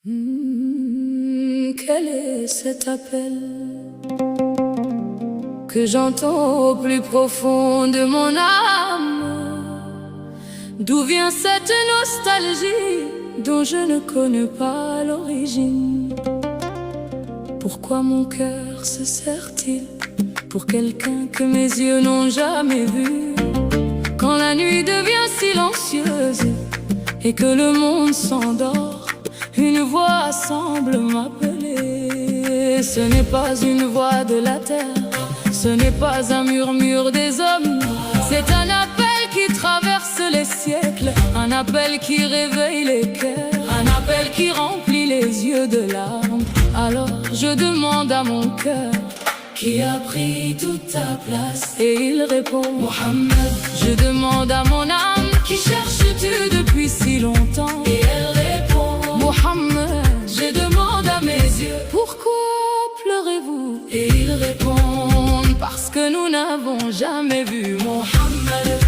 Quel est cet appel que j'entends au plus profond de mon âme? D'où vient cette nostalgie dont je ne connais pas l'origine? Pourquoi mon cœur se serre-t-il pour quelqu'un que mes yeux n'ont jamais vu? Quand la nuit devient silencieuse et que le monde s'endort, une voix semble m'appeler. Ce n'est pas une voix de la terre, ce n'est pas un murmure des hommes. C'est un appel qui traverse les siècles, un appel qui réveille les cœurs, un appel qui remplit les yeux de larmes. Alors je demande à mon cœur: qui a pris toute ta place? Et il répond: Mohammed. Je demande à mon âme: qui cherches-tu depuis si longtemps? Et elle répond: Mohammed. Je demande à mes yeux: pourquoi pleurez-vous? Et ils répondent: parce que nous n'avons jamais vu Mohammed.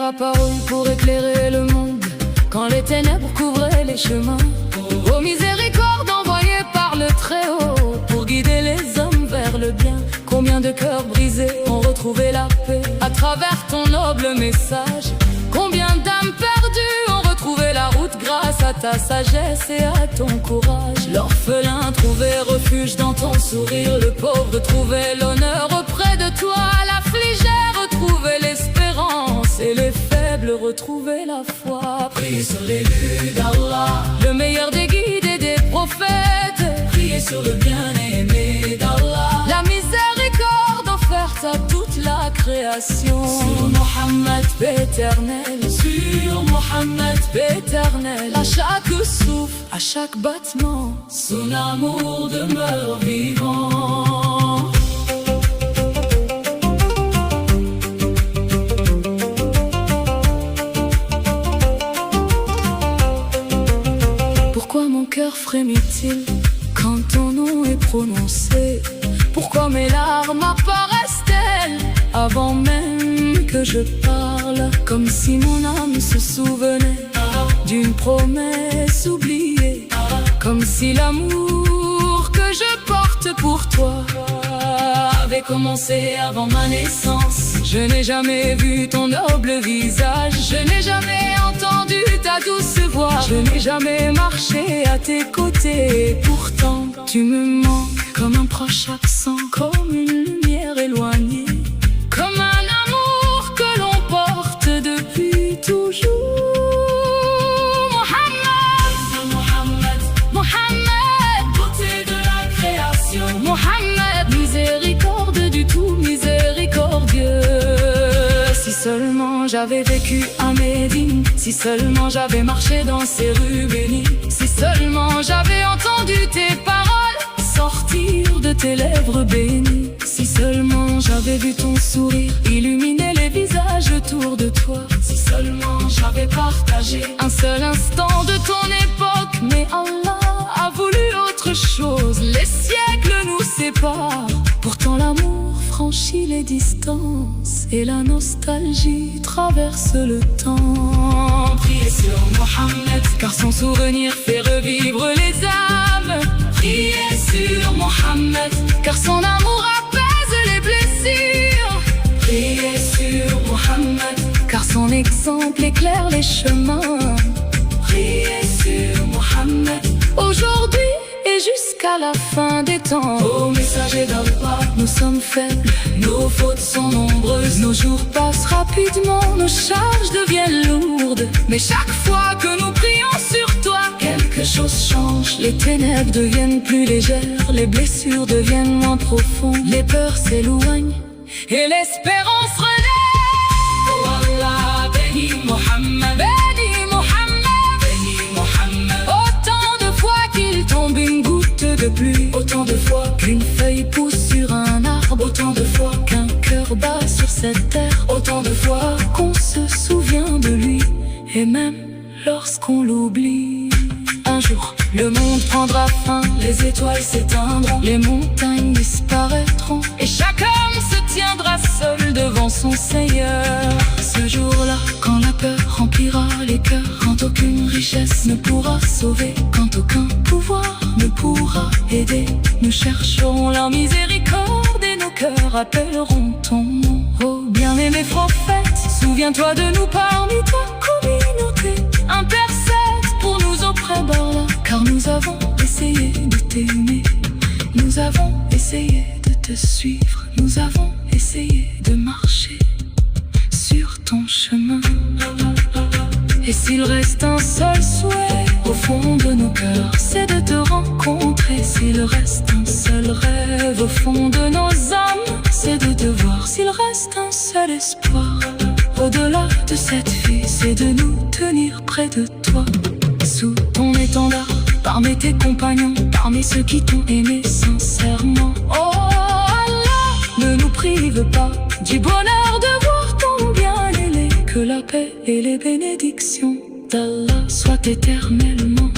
Apparu pour éclairer le monde quand les ténèbres couvraient les chemins. Ô miséricorde envoyée par le Très-Haut pour guider les hommes vers le bien. Combien de cœurs brisés ont retrouvé la paix à travers ton noble message? Combien d'âmes perdues ont retrouvé la route grâce à ta sagesse et à ton courage? L'orphelin trouvait refuge dans ton sourire, le pauvre trouvait l'honneur auprès de toi, l'affligé retrouvait l'espérance et les faibles retrouvaient la foi. Priez sur l'élu d'Allah, le meilleur des guides et des prophètes. Priez sur le bien-aimé d'Allah, la miséricorde offerte à toute la création. Sur Mohammed éternel, sur Mohammed éternel. À chaque souffle, à chaque battement, son amour demeure vivant. Pourquoi mon cœur frémit-il quand ton nom est prononcé? Pourquoi mes larmes apparaissent-elles avant même que je parle? Comme si mon âme se souvenait d'une promesse oubliée, comme si l'amour que je porte pour toi avait commencé avant ma naissance. Je n'ai jamais vu ton noble visage, je n'ai jamais entendu ta douce voix, je n'ai jamais marché à tes côtés. Et pourtant tu me manques comme un proche absent, comme une lumière éloignée, comme un amour que l'on porte depuis toujours. Mohammed, Mohammed, Mohammed, beauté de la création. Mohammed, miséricorde du tout miséricordieux. Si seulement j'avais vécu à Médine, si seulement j'avais marché dans ces rues bénies, si seulement j'avais entendu tes paroles sortir de tes lèvres bénies, si seulement j'avais vu ton sourire illuminer les visages autour de toi, si seulement j'avais partagé un seul instant de ton époque. Mais Allah a voulu autre chose, les siècles nous séparent, pourtant l'amour franchit les distances et la nostalgie traverse le temps. Priez sur Mohammed, car son souvenir fait revivre les âmes. Priez sur Mohammed, car son amour apaise les blessures. Priez sur Mohammed, car son exemple éclaire les chemins. Priez sur Mohammed, aujourd'hui et jusqu'à la fin des temps. Ô messager d'Allah, nous sommes faibles, nos fautes sont nombreuses, nos jours passent rapidement, nos charges deviennent lourdes. Mais chaque fois que nous prions sur toi, quelque chose change. Les ténèbres deviennent plus légères, les blessures deviennent moins profondes, les peurs s'éloignent et l'espérance renaît. Oh Allah, bénis Mohammed, bénis Mohammed, bénis Mohammed. Autant de fois qu'il tombe une goutte de pluie, autant de fois qu'une feuille pousse sur un arbre, autant de fois qu'un cœur bat sur cette terre, autant de fois qu'on se souvient de lui, et même lorsqu'on l'oublie. Un jour, le monde prendra fin, les étoiles s'éteindront, les montagnes disparaîtront, et chaque homme se tiendra son Seigneur. Ce jour-là, quand la peur remplira les cœurs, quand aucune richesse ne pourra sauver, quand aucun pouvoir ne pourra aider, nous chercherons la miséricorde et nos cœurs appelleront ton nom. Oh bien-aimé prophète, souviens-toi de nous parmi ta communauté. Intercède pour nous auprès d'Allah, car nous avons essayé de t'aimer. Nous avons essayé de te suivre. Nous avons essayé de marcher sur ton chemin. Et s'il reste un seul souhait au fond de nos cœurs, c'est de te rencontrer. S'il reste un seul rêve au fond de nos âmes, c'est de te voir. S'il reste un seul espoir au-delà de cette vie, c'est de nous tenir près de toi. Sous ton étendard, parmi tes compagnons, parmi ceux qui t'ont aimé sincèrement. Oh Allah, ne nous prive pas du bonheur de voir ton bien-aimé. Que la paix et les bénédictions d'Allah soient éternellement